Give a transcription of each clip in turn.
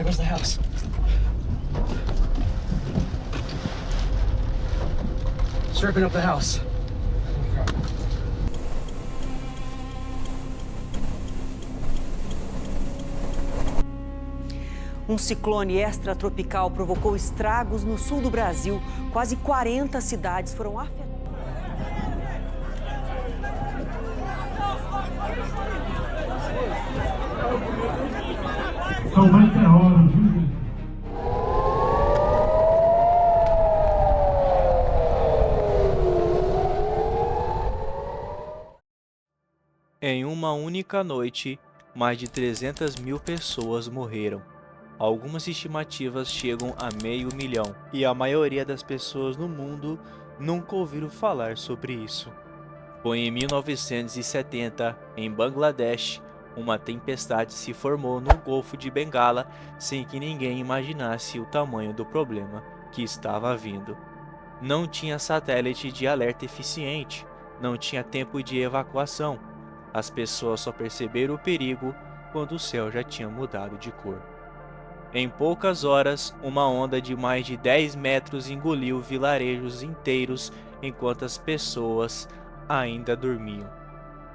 there goes the house. Stripping up the house. Um ciclone extratropical provocou estragos no sul do Brasil. Quase 40 cidades foram afetadas. São meteoros, viu? Em uma única noite, mais de 300 mil pessoas morreram. Algumas estimativas chegam a 500 mil, e a maioria das pessoas no mundo nunca ouviram falar sobre isso. Foi em 1970, em Bangladesh, uma tempestade se formou no Golfo de Bengala sem que ninguém imaginasse o tamanho do problema que estava vindo. Não tinha satélite de alerta eficiente, não tinha tempo de evacuação. As pessoas só perceberam o perigo quando o céu já tinha mudado de cor. Em poucas horas, uma onda de mais de 10 metros engoliu vilarejos inteiros enquanto as pessoas ainda dormiam.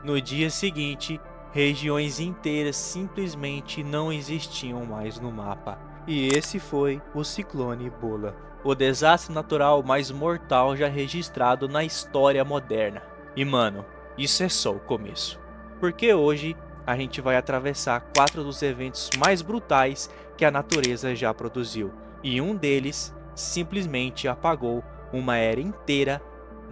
No dia seguinte, regiões inteiras simplesmente não existiam mais no mapa. E esse foi o ciclone Bola, o desastre natural mais mortal já registrado na história moderna. E mano, isso é só o começo. Porque hoje a gente vai atravessar 4 dos eventos mais brutais que a natureza já produziu. E um deles simplesmente apagou uma era inteira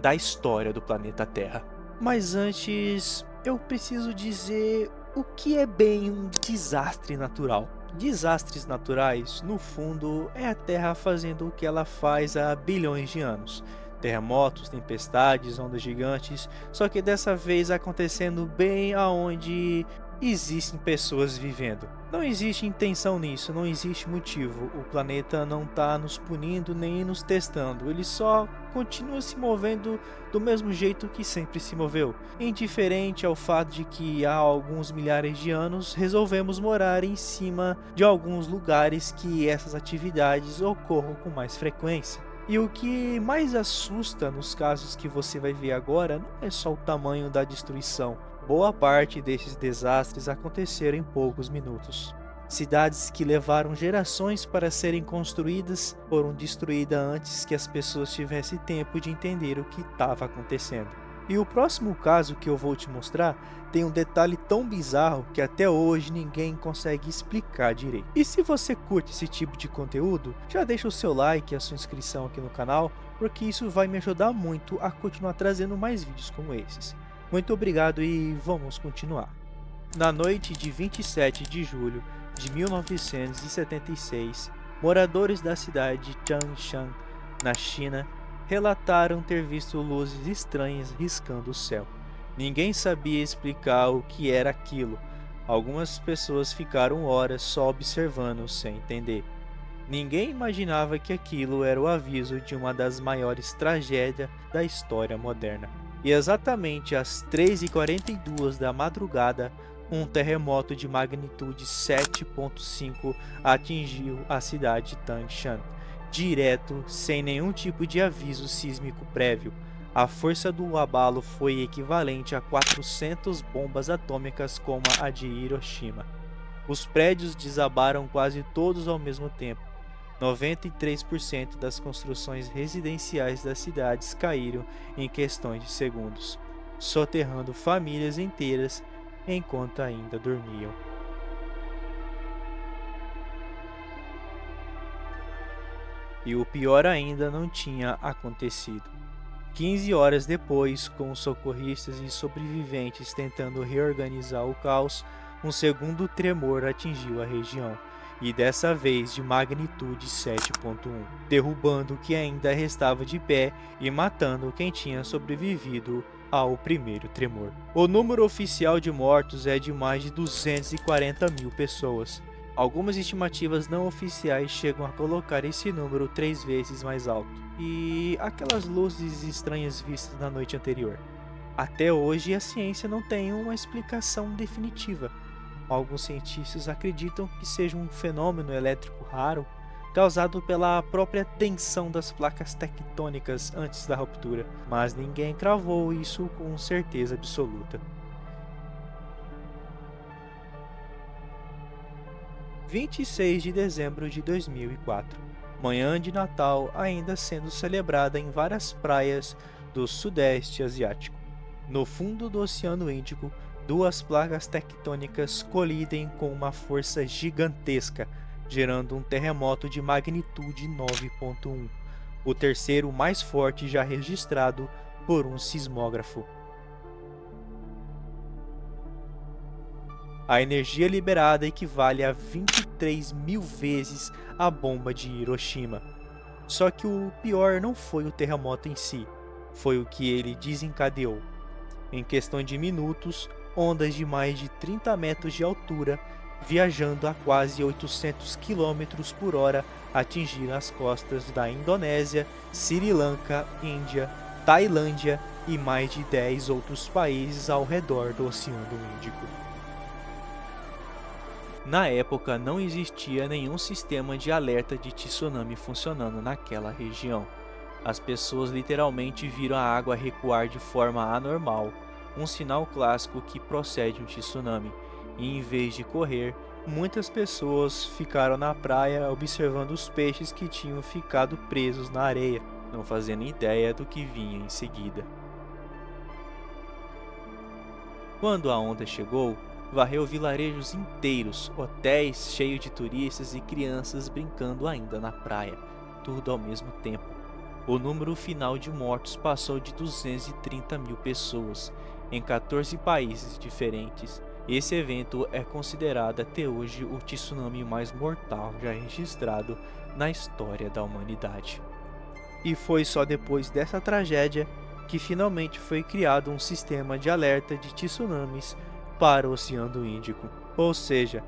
da história do planeta Terra. Mas antes, eu preciso dizer o que é bem um desastre natural. Desastres naturais, no fundo, é a Terra fazendo o que ela faz há bilhões de anos. Terremotos, tempestades, ondas gigantes, só que dessa vez acontecendo bem aonde existem pessoas vivendo. Não existe intenção nisso, não existe motivo. O planeta não está nos punindo nem nos testando, ele só continua se movendo do mesmo jeito que sempre se moveu, indiferente ao fato de que há alguns milhares de anos resolvemos morar em cima de alguns lugares que essas atividades ocorram com mais frequência. E o que mais assusta nos casos que você vai ver agora não é só o tamanho da destruição. Boa parte desses desastres aconteceram em poucos minutos. Cidades que levaram gerações para serem construídas foram destruídas antes que as pessoas tivessem tempo de entender o que estava acontecendo. E o próximo caso que eu vou te mostrar tem um detalhe tão bizarro que até hoje ninguém consegue explicar direito. E se você curte esse tipo de conteúdo, já deixa o seu like e a sua inscrição aqui no canal, porque isso vai me ajudar muito a continuar trazendo mais vídeos como esses. Muito obrigado e vamos continuar. Na noite de 27 de julho de 1976, moradores da cidade de Changshan, na China, relataram ter visto luzes estranhas riscando o céu. Ninguém sabia explicar o que era aquilo. Algumas pessoas ficaram horas só observando sem entender. Ninguém imaginava que aquilo era o aviso de uma das maiores tragédias da história moderna. E exatamente às 3h42 da madrugada, um terremoto de magnitude 7.5 atingiu a cidade de Tangshan, direto, sem nenhum tipo de aviso sísmico prévio. A força do abalo foi equivalente a 400 bombas atômicas como a de Hiroshima. Os prédios desabaram quase todos ao mesmo tempo. 93% das construções residenciais das cidades caíram em questões de segundos, soterrando famílias inteiras enquanto ainda dormiam. E o pior ainda não tinha acontecido. 15 horas depois, com os socorristas e sobreviventes tentando reorganizar o caos, um segundo tremor atingiu a região, e dessa vez de magnitude 7.1, derrubando o que ainda restava de pé e matando quem tinha sobrevivido ao primeiro tremor. O número oficial de mortos é de mais de 240 mil pessoas. Algumas estimativas não oficiais chegam a colocar esse número 3 vezes mais alto. E aquelas luzes estranhas vistas na noite anterior? Até hoje a ciência não tem uma explicação definitiva. Alguns cientistas acreditam que seja um fenômeno elétrico raro causado pela própria tensão das placas tectônicas antes da ruptura, mas ninguém cravou isso com certeza absoluta. 26 de dezembro de 2004. Manhã de Natal ainda sendo celebrada em várias praias do Sudeste Asiático. No fundo do Oceano Índico, duas placas tectônicas colidem com uma força gigantesca, gerando um terremoto de magnitude 9.1, o terceiro mais forte já registrado por um sismógrafo. A energia liberada equivale a 23 mil vezes a bomba de Hiroshima. Só que o pior não foi o terremoto em si, foi o que ele desencadeou. Em questão de minutos, ondas de mais de 30 metros de altura, viajando a quase 800 km por hora, atingiram as costas da Indonésia, Sri Lanka, Índia, Tailândia e mais de 10 outros países ao redor do Oceano Índico. Na época não existia nenhum sistema de alerta de tsunami funcionando naquela região. As pessoas literalmente viram a água recuar de forma anormal, um sinal clássico que procede um tsunami, e em vez de correr, muitas pessoas ficaram na praia observando os peixes que tinham ficado presos na areia, não fazendo ideia do que vinha em seguida. Quando a onda chegou, varreu vilarejos inteiros, hotéis cheios de turistas e crianças brincando ainda na praia, tudo ao mesmo tempo. O número final de mortos passou de 230 mil pessoas, em 14 países diferentes. Esse evento é considerado até hoje o tsunami mais mortal já registrado na história da humanidade. E foi só depois dessa tragédia que finalmente foi criado um sistema de alerta de tsunamis para o Oceano Índico. Ou seja,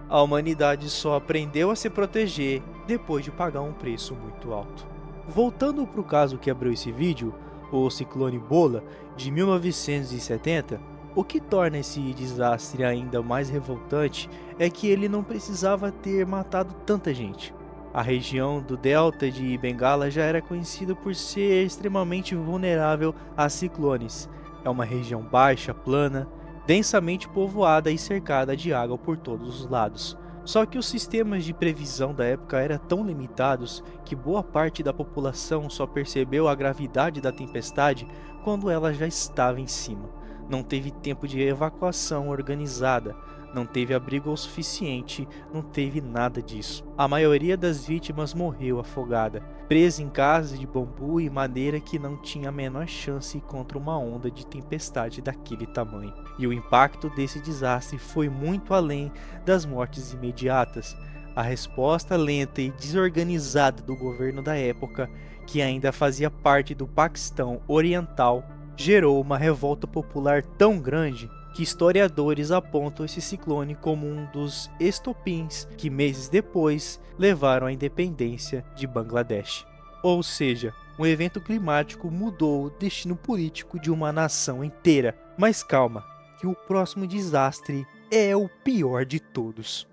a humanidade só aprendeu a se proteger depois de pagar um preço muito alto. Voltando para o caso que abriu esse vídeo, o ciclone Bola de 1970, o que torna esse desastre ainda mais revoltante é que ele não precisava ter matado tanta gente. A região do delta de Bengala já era conhecida por ser extremamente vulnerável a ciclones. É uma região baixa, plana, densamente povoada e cercada de água por todos os lados. Só que os sistemas de previsão da época eram tão limitados que boa parte da população só percebeu a gravidade da tempestade quando ela já estava em cima. Não teve tempo de evacuação organizada, não teve abrigo o suficiente, não teve nada disso. A maioria das vítimas morreu afogada, presa em casas de bambu e madeira que não tinha a menor chance contra uma onda de tempestade daquele tamanho. E o impacto desse desastre foi muito além das mortes imediatas. A resposta lenta e desorganizada do governo da época, que ainda fazia parte do Paquistão Oriental, gerou uma revolta popular tão grande que historiadores apontam esse ciclone como um dos estopins que meses depois levaram à independência de Bangladesh. Ou seja, um evento climático mudou o destino político de uma nação inteira. Mas calma, que o próximo desastre é o pior de todos.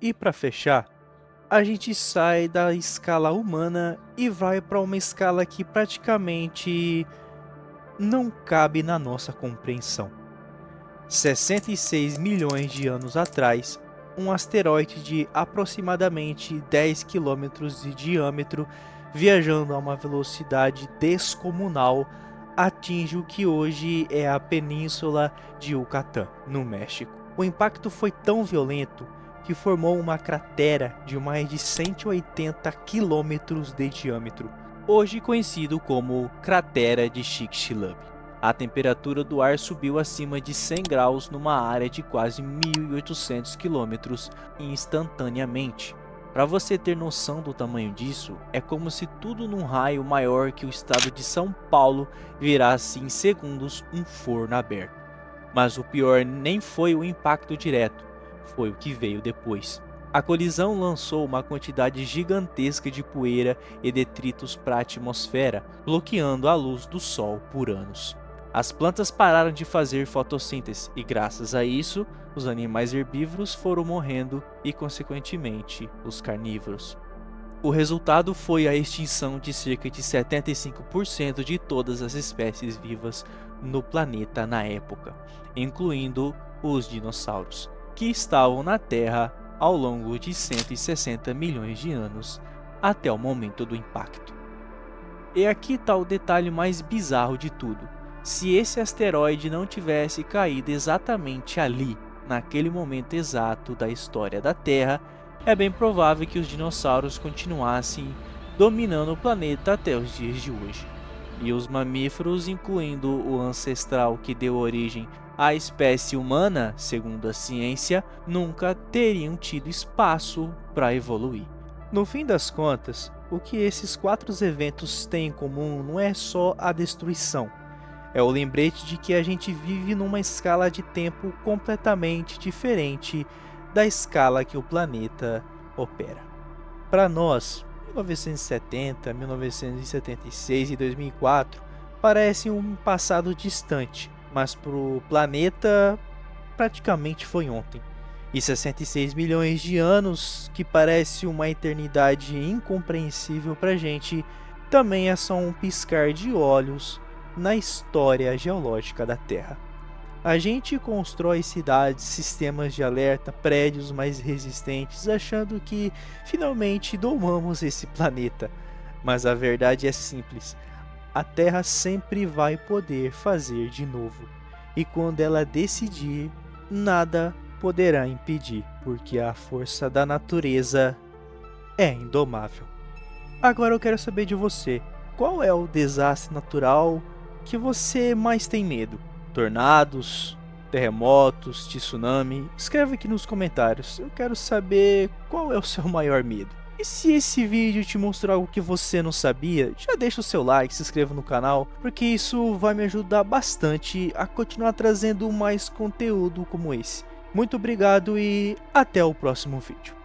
E para fechar, a gente sai da escala humana e vai para uma escala que praticamente não cabe na nossa compreensão. 66 milhões de anos atrás, um asteroide de aproximadamente 10 km de diâmetro, viajando a uma velocidade descomunal, atinge o que hoje é a península de Yucatán, no México. O impacto foi tão violento que formou uma cratera de mais de 180 km de diâmetro, hoje conhecido como Cratera de Chicxulub. A temperatura do ar subiu acima de 100 graus numa área de quase 1.800 km instantaneamente. Para você ter noção do tamanho disso, é como se tudo num raio maior que o estado de São Paulo virasse em segundos um forno aberto. Mas o pior nem foi o impacto direto, foi o que veio depois. A colisão lançou uma quantidade gigantesca de poeira e detritos para a atmosfera, bloqueando a luz do Sol por anos. As plantas pararam de fazer fotossíntese e, graças a isso, os animais herbívoros foram morrendo e, consequentemente, os carnívoros. O resultado foi a extinção de cerca de 75% de todas as espécies vivas no planeta na época, incluindo os dinossauros, que estavam na Terra ao longo de 160 milhões de anos até o momento do impacto. E aqui está o detalhe mais bizarro de tudo. Se esse asteroide não tivesse caído exatamente ali, naquele momento exato da história da Terra, é bem provável que os dinossauros continuassem dominando o planeta até os dias de hoje. E os mamíferos, incluindo o ancestral que deu origem à espécie humana, segundo a ciência, nunca teriam tido espaço para evoluir. No fim das contas, o que esses 4 eventos têm em comum não é só a destruição. É o lembrete de que a gente vive numa escala de tempo completamente diferente da escala que o planeta opera. Para nós, 1970, 1976 e 2004 parecem um passado distante, mas para o planeta praticamente foi ontem. E 66 milhões de anos, que parece uma eternidade incompreensível para a gente, também é só um piscar de olhos na história geológica da Terra. A gente constrói cidades, sistemas de alerta, prédios mais resistentes, achando que finalmente domamos esse planeta. Mas a verdade é simples: a Terra sempre vai poder fazer de novo. E quando ela decidir, nada poderá impedir, porque a força da natureza é indomável. Agora eu quero saber de você: qual é o desastre natural que você mais tem medo? Tornados, terremotos, tsunami? Escreve aqui nos comentários, eu quero saber qual é o seu maior medo. E se esse vídeo te mostrou algo que você não sabia, já deixa o seu like, se inscreva no canal, porque isso vai me ajudar bastante a continuar trazendo mais conteúdo como esse. Muito obrigado e até o próximo vídeo.